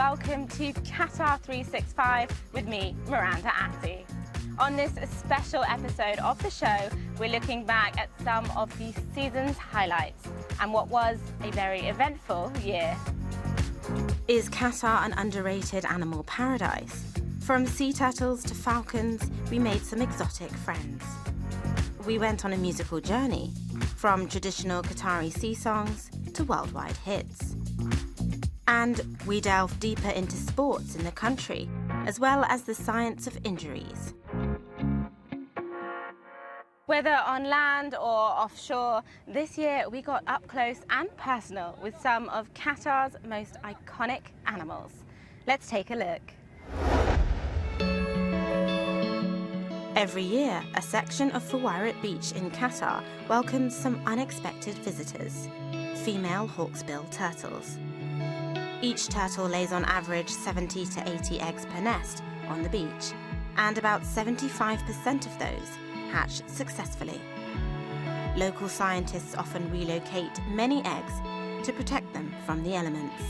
welcome to Qatar 365 with me, Miranda Atty. On this special episode of the show, we're looking back at some of the season's highlights and what was a very eventful year. Is Qatar an underrated animal paradise? From sea turtles to falcons, we made some exotic friends. We went on a musical journey, from traditional Qatari sea songs to worldwide hits. And we delved deeper into sports in the country, as well as the science of injuries. Whether on land or offshore, this year we got up close and personal with some of Qatar's most iconic animals. Let's take a look. Every year, a section of Falconry Beach in Qatar welcomes some unexpected visitors, female hawksbill turtles. Each turtle lays on average 70 to 80 eggs per nest on the beach, and about 75% of those hatch successfully. Local scientists often relocate many eggs to protect them from the elements.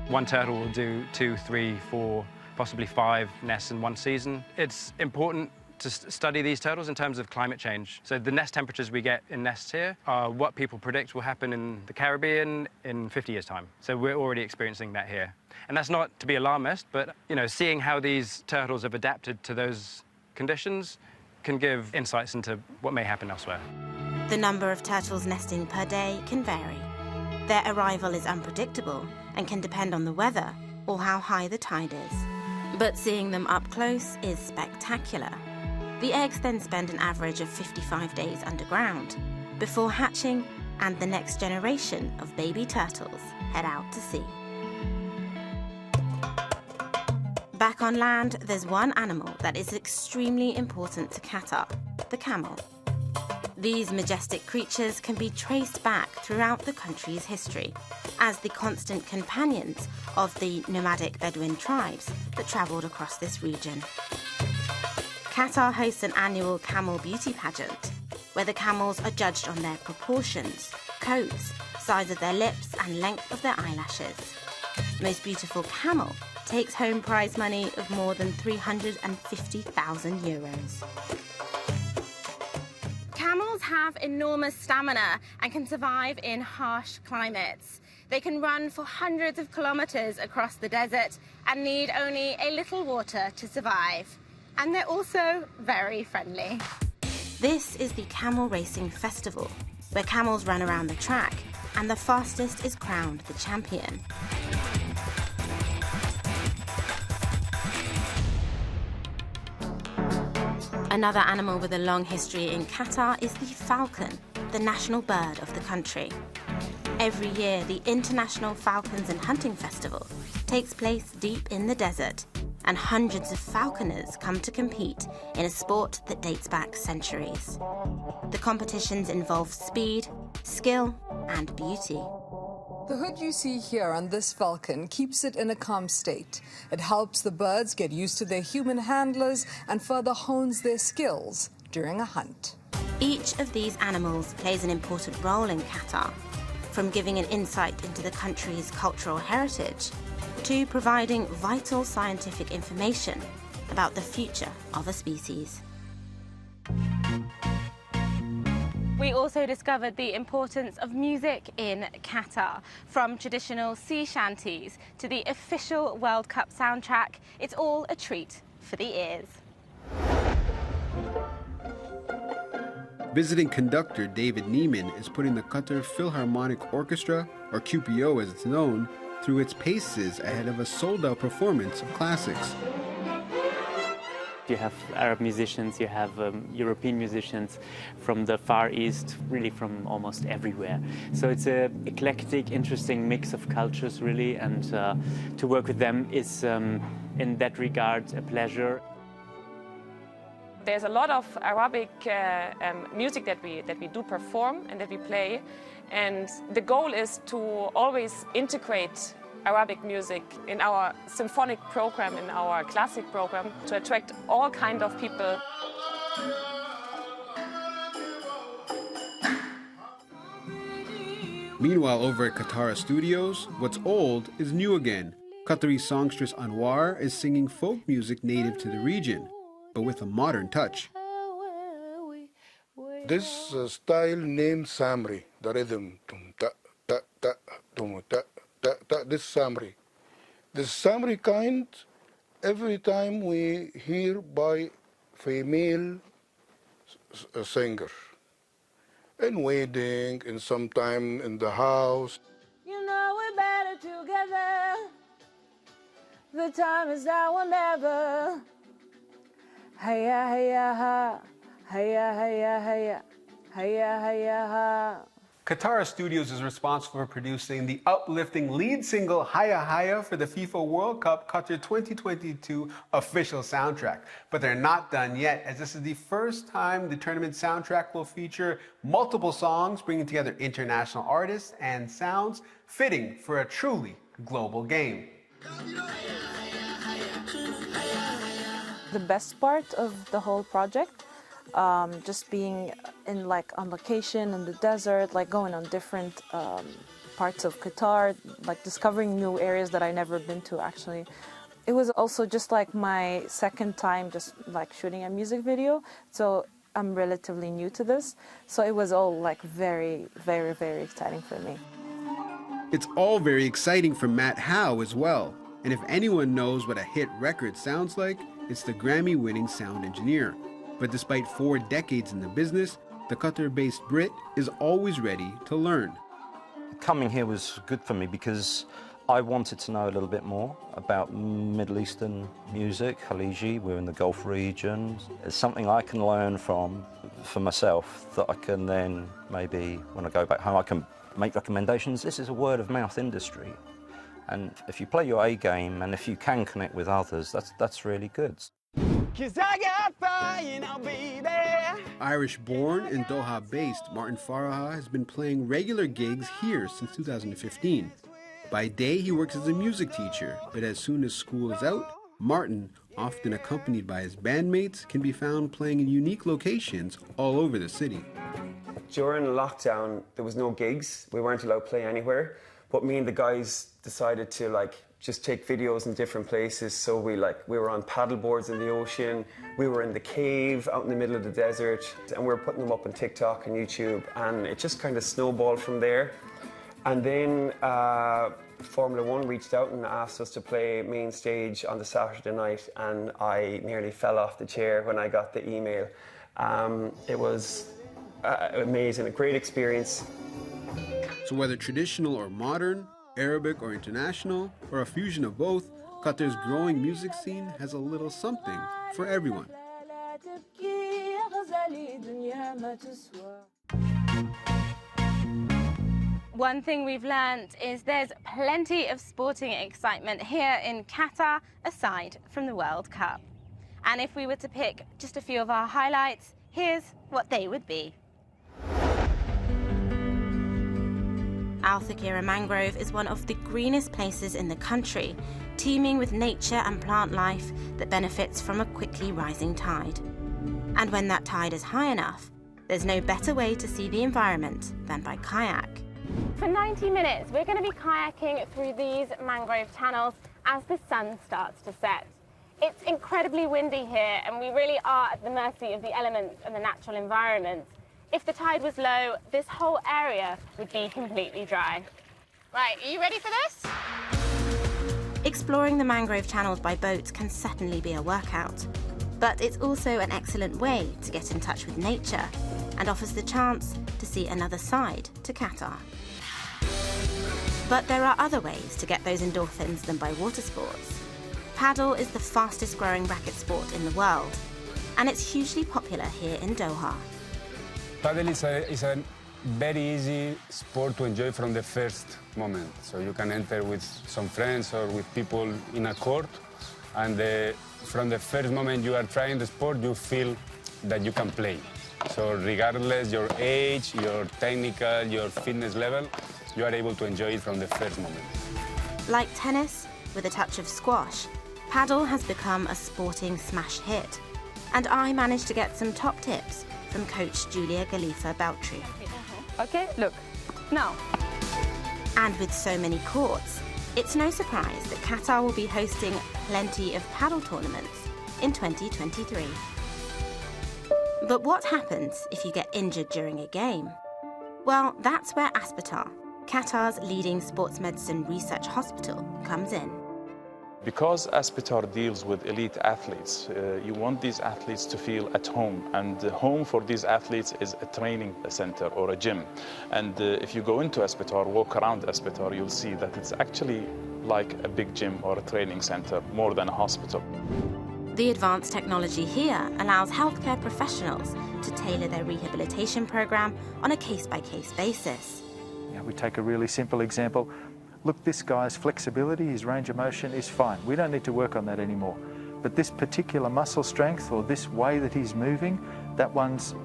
One turtle will do 2, 3, 4, possibly 5 nests in one season. It's important to study these turtles in terms of climate change. So the nest temperatures we get in nests here are what people predict will happen in the Caribbean in 50 years' time. So we're already experiencing that here. And that's not to be alarmist, but seeing how these turtles have adapted to those conditions can give insights into what may happen elsewhere. The number of turtles nesting per day can vary. Their arrival is unpredictable and can depend on the weather or how high the tide is. But seeing them up close is spectacular. The eggs then spend an average of 55 days underground before hatching, and the next generation of baby turtles head out to sea. Back on land, there's one animal that is extremely important to Qatar, the camel. These majestic creatures can be traced back throughout the country's history as the constant companions of the nomadic Bedouin tribes that travelled across this region. Qatar hosts an annual camel beauty pageant, where the camels are judged on their proportions, coats, size of their lips and length of their eyelashes. Most beautiful camel takes home prize money of more than 350,000 euros. Camels have enormous stamina and can survive in harsh climates. They can run for hundreds of kilometers across the desert and need only a little water to survive. And they're also very friendly. This is the Camel Racing Festival, where camels run around the track and the fastest is crowned the champion. Another animal with a long history in Qatar is the falcon, the national bird of the country. Every year, the International Falcons and Hunting Festival takes place deep in the desert, and hundreds of falconers come to compete in a sport that dates back centuries. The competitions involve speed, skill, and beauty. The hood you see here on this falcon keeps it in a calm state. It helps the birds get used to their human handlers and further hones their skills during a hunt. Each of these animals plays an important role in Qatar, from giving an insight into the country's cultural heritage to providing vital scientific information about the future of a species. We also discovered the importance of music in Qatar, from traditional sea shanties to the official World Cup soundtrack. It's all a treat for the ears. Visiting conductor David Neiman is putting the Qatar Philharmonic Orchestra, or QPO as it's known, through its paces ahead of a sold-out performance of classics. You have Arab musicians, you have European musicians from the Far East, really from almost everywhere. So it's an eclectic, interesting mix of cultures, really, and to work with them is, in that regard, a pleasure. There's a lot of Arabic music that we do perform and that we play, and the goal is to always integrate Arabic music in our symphonic program, in our classic program, to attract all kinds of people. Meanwhile, over at Qatar Studios, what's old is new again. Qatari songstress Anwar is singing folk music native to the region, but with a modern touch. This style named Samri, the rhythm, this Samri. This Samri kind, every time we hear by female singer, in wedding, and sometime in the house. You know we're better together. The time is now or never. Hiya, hiya, ha. Hiya, hiya, hiya. Hiya, hiya, ha. Qatar Studios is responsible for producing the uplifting lead single Hiya Hiya for the FIFA World Cup Qatar 2022 official soundtrack. But they're not done yet, as this is the first time the tournament soundtrack will feature multiple songs bringing together international artists and sounds fitting for a truly global game. The best part of the whole project, just being in on location in the desert, going on different parts of Qatar, discovering new areas that I never been to actually. It was also just my second time just shooting a music video, so I'm relatively new to this. So it was all very, very, very exciting for me. It's all very exciting for Matt Howe as well. And if anyone knows what a hit record sounds like, it's the Grammy-winning sound engineer. But despite 4 decades in the business, the Qatar-based Brit is always ready to learn. Coming here was good for me because I wanted to know a little bit more about Middle Eastern music, Khaliji, we're in the Gulf region. It's something I can learn from for myself that I can then maybe, when I go back home, I can make recommendations. This is a word-of-mouth industry. And if you play your A game and if you can connect with others, that's really good. Irish-born and Doha-based Martin Faraha has been playing regular gigs here since 2015. By day, he works as a music teacher, but as soon as school is out, Martin, often accompanied by his bandmates, can be found playing in unique locations all over the city. During lockdown, there was no gigs. We weren't allowed to play anywhere. But me and the guys decided to just take videos in different places. So we were on paddle boards in the ocean. We were in the cave out in the middle of the desert, and we were putting them up on TikTok and YouTube. And it just kind of snowballed from there. And then Formula One reached out and asked us to play main stage on the Saturday night, and I nearly fell off the chair when I got the email. It was amazing, a great experience. So whether traditional or modern, Arabic or international, or a fusion of both, Qatar's growing music scene has a little something for everyone. One thing we've learned is there's plenty of sporting excitement here in Qatar, aside from the World Cup. And if we were to pick just a few of our highlights, here's what they would be. Al Thakira Mangrove is one of the greenest places in the country, teeming with nature and plant life that benefits from a quickly rising tide. And when that tide is high enough, there's no better way to see the environment than by kayak. For 90 minutes, we're going to be kayaking through these mangrove channels as the sun starts to set. It's incredibly windy here, and we really are at the mercy of the elements and the natural environment. If the tide was low, this whole area would be completely dry. Right, are you ready for this? Exploring the mangrove channels by boat can certainly be a workout, but it's also an excellent way to get in touch with nature and offers the chance to see another side to Qatar. But there are other ways to get those endorphins than by water sports. Paddle is the fastest growing racket sport in the world, and it's hugely popular here in Doha. Paddle is a very easy sport to enjoy from the first moment. So you can enter with some friends or with people in a court, and from the first moment you are trying the sport, you feel that you can play. So regardless your age, your technical, your fitness level, you are able to enjoy it from the first moment. Like tennis, with a touch of squash, paddle has become a sporting smash hit. And I managed to get some top tips from coach Julia Galifa Beltri. Okay, look, now. And with so many courts, it's no surprise that Qatar will be hosting plenty of paddle tournaments in 2023. But what happens if you get injured during a game? Well, that's where Aspetar, Qatar's leading sports medicine research hospital, comes in. Because Aspetar deals with elite athletes, you want these athletes to feel at home, and the home for these athletes is a training center or a gym. And if you go into Aspetar, walk around Aspetar, you'll see that it's actually like a big gym or a training center, more than a hospital. The advanced technology here allows healthcare professionals to tailor their rehabilitation program on a case-by-case basis. We take a really simple example. Look, this guy's flexibility, his range of motion is fine. We don't need to work on that anymore. But this particular muscle strength or this way that he's moving, that one's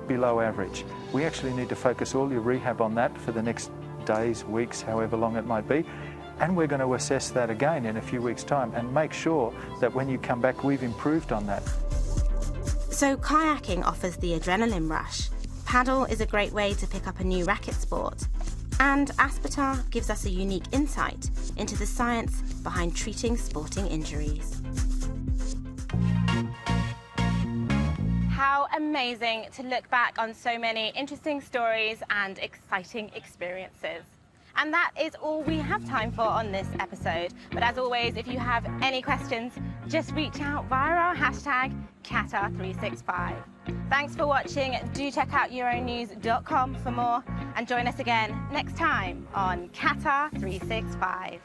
below average. We actually need to focus all your rehab on that for the next days, weeks, however long it might be. And we're going to assess that again in a few weeks' time and make sure that when you come back, we've improved on that. So kayaking offers the adrenaline rush. Paddle is a great way to pick up a new racket sport. And Aspetar gives us a unique insight into the science behind treating sporting injuries. How amazing to look back on so many interesting stories and exciting experiences. And that is all we have time for on this episode. But as always, if you have any questions, just reach out via our hashtag Qatar365. Thanks for watching. Do check out Euronews.com for more and join us again next time on Qatar365.